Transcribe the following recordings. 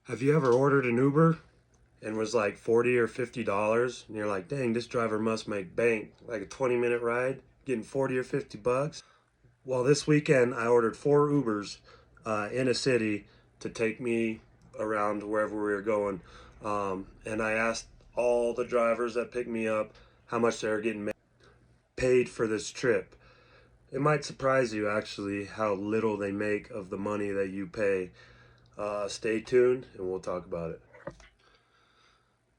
Have you ever ordered an Uber and was like 40 or $50 and you're like, dang, this driver must make bank, like a 20-minute ride, getting 40 or $50? Well, this weekend I ordered 4 Ubers in a city to take me around wherever we were going. And I asked all the drivers that picked me up how much they were getting paid for this trip. It might surprise you actually how little they make of the money that you pay. Stay tuned and we'll talk about it.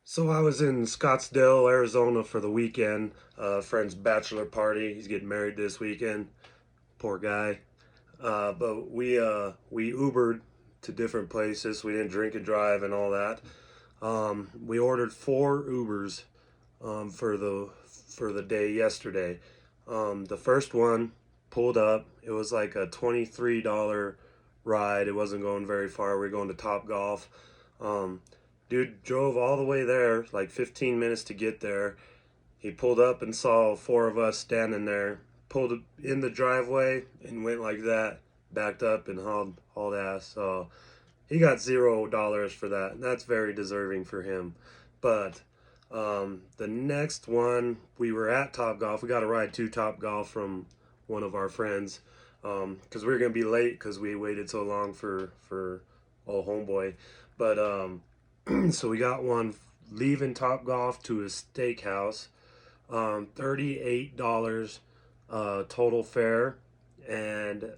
So I was in Scottsdale, Arizona for the weekend. Friend's bachelor party. He's getting married this weekend. Poor guy. But we Ubered to different places. We didn't drink and drive and all that. We ordered 4 Ubers for the day yesterday. The first one pulled up. It was like a $23 ride. It wasn't going very far. We were going to Top Golf. Dude drove all the way there, like 15 minutes to get there. He pulled up and saw 4 of us standing there, pulled in the driveway and went like that, backed up and hauled ass. So he got $0 for that. That's very deserving for him. But the next one, we were at Top Golf. We got a ride to Top Golf from one of our friends because we were gonna be late because we waited so long for old homeboy. But so we got one leaving Top Golf to a steakhouse. $38 total fare, and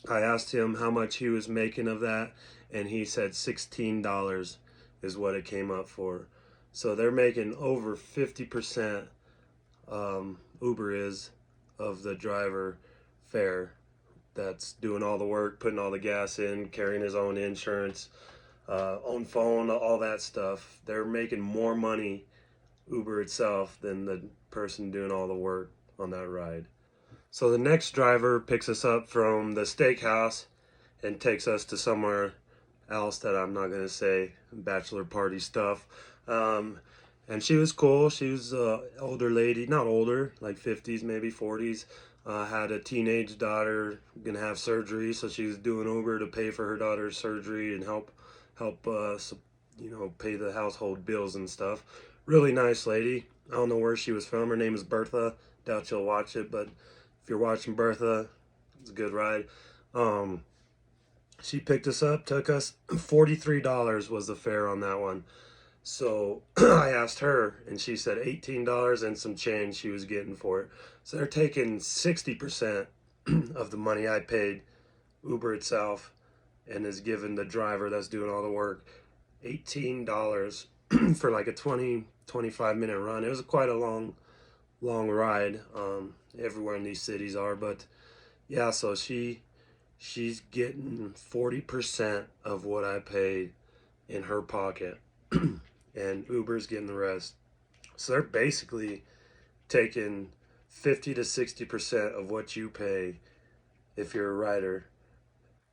I asked him how much he was making of that, and he said $16 is what it came up for. So they're making over 50%, Uber is, of the driver fare that's doing all the work, putting all the gas in, carrying his own insurance, own phone, all that stuff. They're making more money, Uber itself, than the person doing all the work on that ride. So the next driver picks us up from the steakhouse and takes us to somewhere else that I'm not gonna say, bachelor party stuff. And she was cool. She was an older lady, not older, like 50s, maybe 40s. Had a teenage daughter, gonna have surgery, so she was doing Uber to pay for her daughter's surgery and help pay the household bills and stuff. Really nice lady. I don't know where she was from. Her name is Bertha. Doubt you'll watch it, but if you're watching Bertha, it's a good ride. Um, she picked us up, took us. $43 was the fare on that one. So I asked her, and she said $18 and some change she was getting for it. So they're taking 60% of the money I paid Uber itself, and is giving the driver that's doing all the work $18 for like a 25 minute run. It was quite a long ride. Everywhere in these cities are, but yeah. So she's getting 40% of what I paid in her pocket, and Uber's getting the rest. So they're basically taking 50 to 60% of what you pay if you're a rider.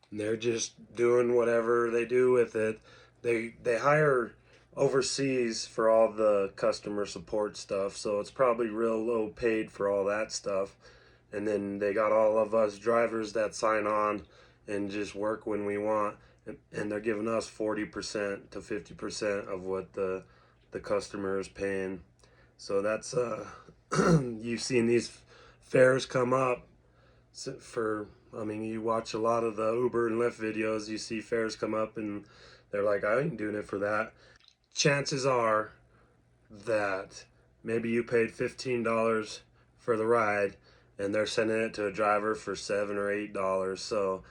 And they're just doing whatever they do with it. They hire overseas for all the customer support stuff, so it's probably real low paid for all that stuff. And then they got all of us drivers that sign on and just work when we want, and they're giving us 40% to 50% of what the customer is paying. So that's you've seen these fares come up for, I mean, you watch a lot of the Uber and Lyft videos, you see fares come up and they're like, I ain't doing it for that. Chances are that maybe you paid $15 for the ride and they're sending it to a driver for $7 or $8. So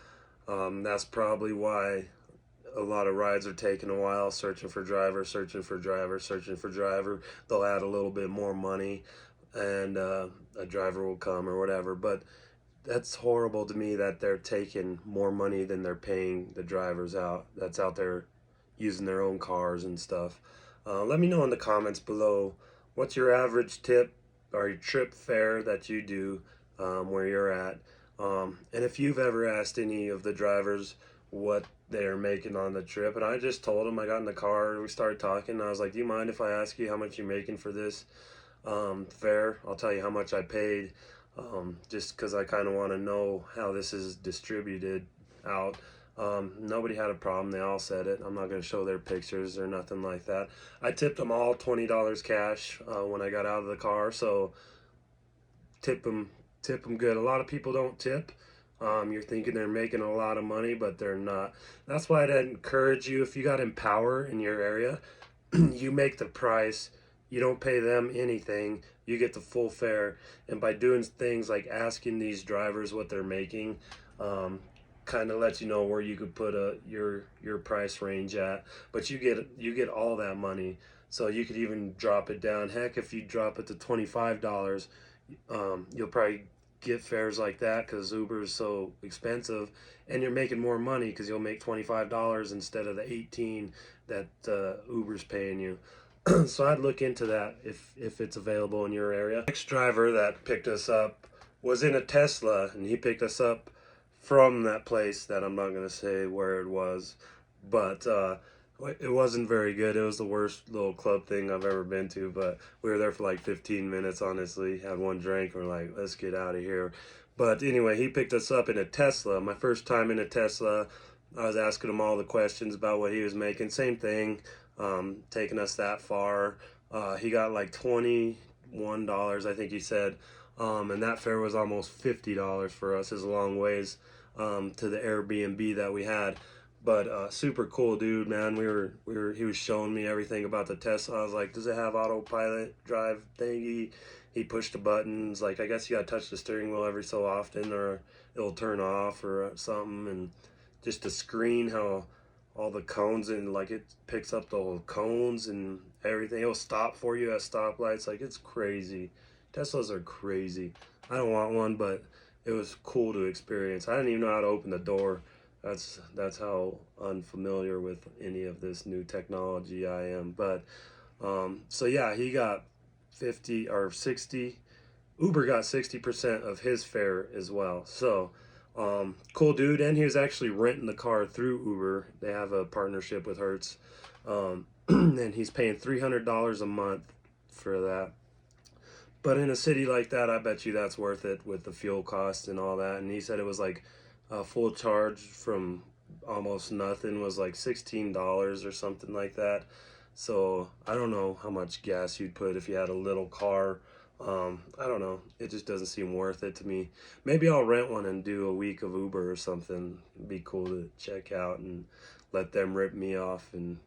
that's probably why a lot of rides are taking a while, searching for driver, searching for driver, searching for driver. They'll add a little bit more money and a driver will come or whatever. But that's horrible to me that they're taking more money than they're paying the drivers out that's out there using their own cars and stuff. Let me know in the comments below, what's your average tip or your trip fare that you do where you're at. And if you've ever asked any of the drivers what they're making on the trip. And I just told them, I got in the car and we started talking. And I was like, do you mind if I ask you how much you're making for this fare? I'll tell you how much I paid. Just because I kind of want to know how this is distributed out. Nobody had a problem. They all said it. I'm not going to show their pictures or nothing like that. I tipped them all $20 cash when I got out of the car. So tip them, tip them good. A lot of people don't tip. You're thinking they're making a lot of money, but they're not. That's why I'd encourage you, if you got Empower in your area, you make the price. You don't pay them anything. You get the full fare. And by doing things like asking these drivers what they're making, kind of lets you know where you could put your price range at. But you get all that money. So you could even drop it down. Heck, if you drop it to $25, you'll probably get fares like that because Uber is so expensive, and you're making more money because you'll make $25 instead of the 18 that Uber's paying you. So I'd look into that if it's available in your area. Next driver that picked us up was in a Tesla, and he picked us up from that place that I'm not going to say where it was, but it wasn't very good. It was the worst little club thing I've ever been to, but we were there for like 15 minutes, honestly. Had one drink, and we're like, let's get out of here. But anyway, he picked us up in a Tesla. My first time in a Tesla, I was asking him all the questions about what he was making. Same thing, taking us that far. He got like $21, I think he said. And that fare was almost $50 for us. Is a long ways to the Airbnb that we had. But super cool dude, man. He was showing me everything about the Tesla. I was like, does it have autopilot drive thingy? He pushed the buttons. Like, I guess you gotta touch the steering wheel every so often, or it'll turn off or something. And just the screen, how all the cones, and like it picks up the whole cones and everything. It'll stop for you at stoplights. Like, it's crazy. Teslas are crazy. I don't want one, but it was cool to experience. I didn't even know how to open the door. That's how unfamiliar with any of this new technology I am. But so yeah, he got 50 or 60. Uber got 60% of his fare as well. So cool dude, and he was actually renting the car through Uber. They have a partnership with Hertz, and he's paying $300 a month for that. But in a city like that, I bet you that's worth it with the fuel costs and all that. And he said it was like a full charge from almost nothing was like $16 or something like that. So I don't know how much gas you'd put if you had a little car. I don't know. It just doesn't seem worth it to me. Maybe I'll rent one and do a week of Uber or something. It'd be cool to check out and let them rip me off and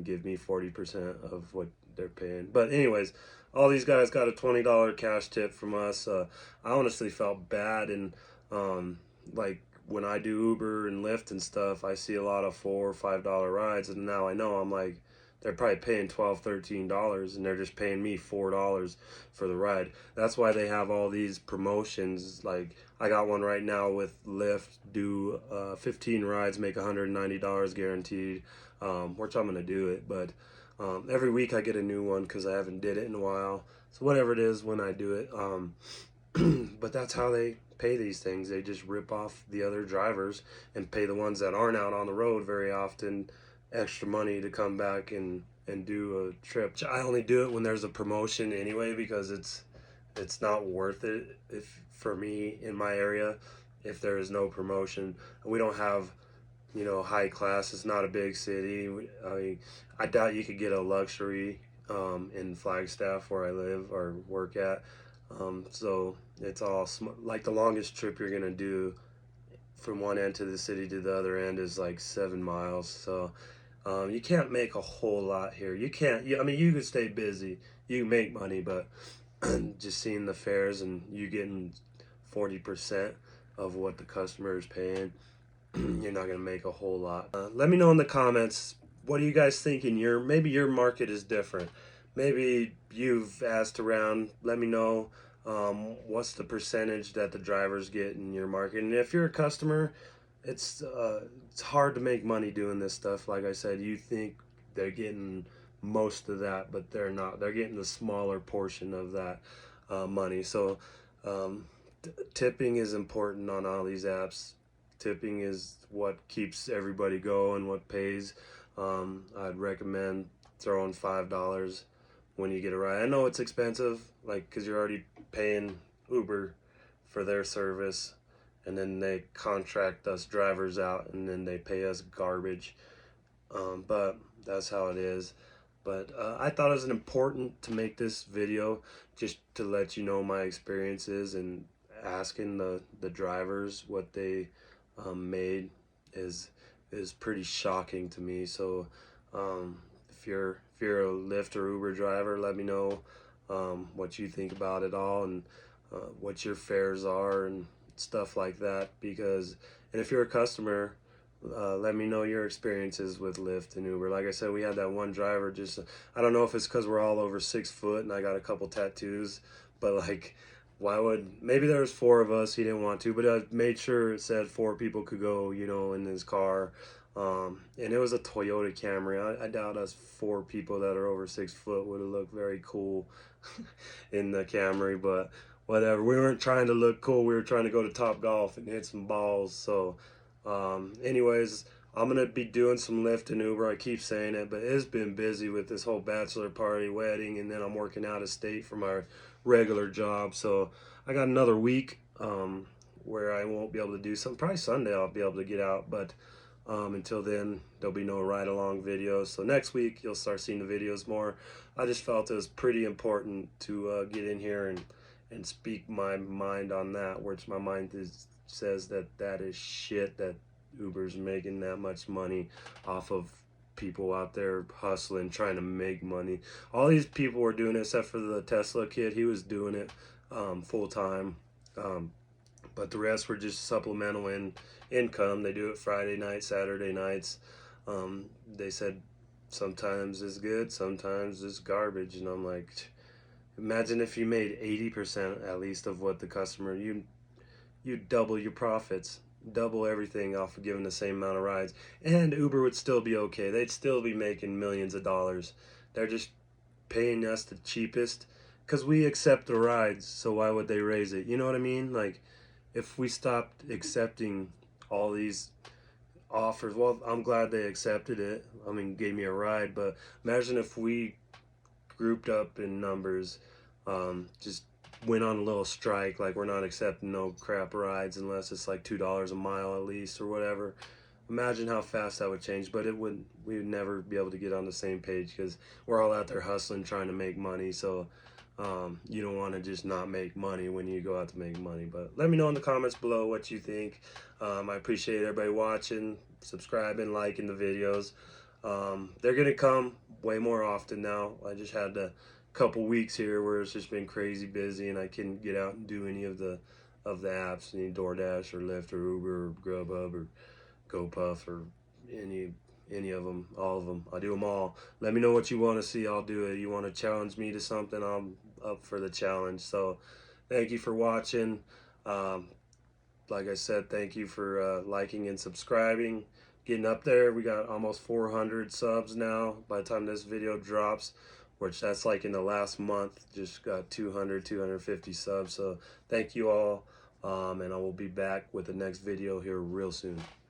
give me 40% of what they're paying. But anyways, all these guys got a $20 cash tip from us. I honestly felt bad, and like when I do Uber and Lyft and stuff, I see a lot of $4 or $5 rides, and now I know I'm like, they're probably paying $12, $13, and they're just paying me $4 for the ride. That's why they have all these promotions. Like, I got one right now with Lyft, do 15 rides, make $190 guaranteed, which I'm gonna do it. But every week I get a new one because I haven't did it in a while. So whatever it is when I do it. But that's how they pay these things. They just rip off the other drivers and pay the ones that aren't out on the road very often extra money to come back and do a trip. I only do it when there's a promotion anyway, because it's not worth it if for me in my area if there is no promotion. We don't have, high class. It's not a big city. I doubt you could get a luxury in Flagstaff where I live or work at. So it's all like the longest trip you're gonna do from one end to the city to the other end is like 7 miles. So you can't make a whole lot here. You can't. I mean, you could stay busy. You can make money, but just seeing the fares and you getting 40% of what the customer is paying, you're not gonna make a whole lot. Let me know in the comments, what do you guys think in maybe your market is different. Maybe you've asked around. Let me know what's the percentage that the drivers get in your market. And if you're a customer, it's hard to make money doing this stuff. Like I said, you think they're getting most of that, but they're not. They're getting the smaller portion of that money. So tipping is important on all these apps. Tipping is what keeps everybody going, what pays. I'd recommend throwing $5 when you get a ride. I know it's expensive, like, because you're already paying Uber for their service, and then they contract us drivers out, and then they pay us garbage. But that's how it is. But I thought it was important to make this video just to let you know my experiences, and asking the drivers what they made is pretty shocking to me. So if you're a Lyft or Uber driver, let me know what you think about it all, and what your fares are and stuff like that. And if you're a customer, let me know your experiences with Lyft and Uber. Like I said, we had that one driver, just, I don't know if it's because we're all over 6 foot and I got a couple tattoos, but like, why would, maybe there was 4 of us, he didn't want to, but I made sure it said 4 people could go, in his car. And it was a Toyota Camry. I doubt us 4 people that are over 6 foot would have looked very cool in the Camry, but whatever. We weren't trying to look cool. We were trying to go to Top Golf and hit some balls. So anyways, I'm gonna be doing some Lyft and Uber. I keep saying it, but it's been busy with this whole bachelor party, wedding, and then I'm working out of state for my regular job. So I got another week where I won't be able to do something. Probably Sunday I'll be able to get out, but until then there'll be no ride along videos. So next week you'll start seeing the videos more. I just felt it was pretty important to get in here and speak my mind on that, which my mind says that is shit, that Uber's making that much money off of people out there hustling, trying to make money. All these people were doing it, except for the Tesla kid. He was doing it full time, but the rest were just supplemental income. They do it Friday nights, Saturday nights. They said sometimes it's good, sometimes it's garbage, and I'm like, imagine if you made 80% at least of what the customer, you double your profits, double everything off of giving the same amount of rides, and Uber would still be okay. They'd still be making millions of dollars. They're just paying us the cheapest because we accept the rides, so why would they raise it? You know what I mean? Like, if we stopped accepting all these offers, well, I'm glad they accepted it. I mean, gave me a ride, but imagine if we grouped up in numbers, just went on a little strike, like we're not accepting no crap rides unless it's like $2 a mile at least or whatever. Imagine how fast that would change. But we would never be able to get on the same page because we're all out there hustling, trying to make money. So you don't want to just not make money when you go out to make money. But let me know in the comments below what you think. I appreciate everybody watching, subscribing, liking the videos. They're gonna come way more often now. I just had a couple weeks here where it's just been crazy busy, and I couldn't get out and do any of the apps, any DoorDash or Lyft or Uber or Grubhub or GoPuff or any of them, all of them. I do them all. Let me know what you want to see. I'll do it. You want to challenge me to something, I'm up for the challenge. So thank you for watching. Like I said, thank you for liking and subscribing. Getting up there. We got almost 400 subs now by the time this video drops, which that's like in the last month. Just got 250 subs. So thank you all, and I will be back with the next video here real soon.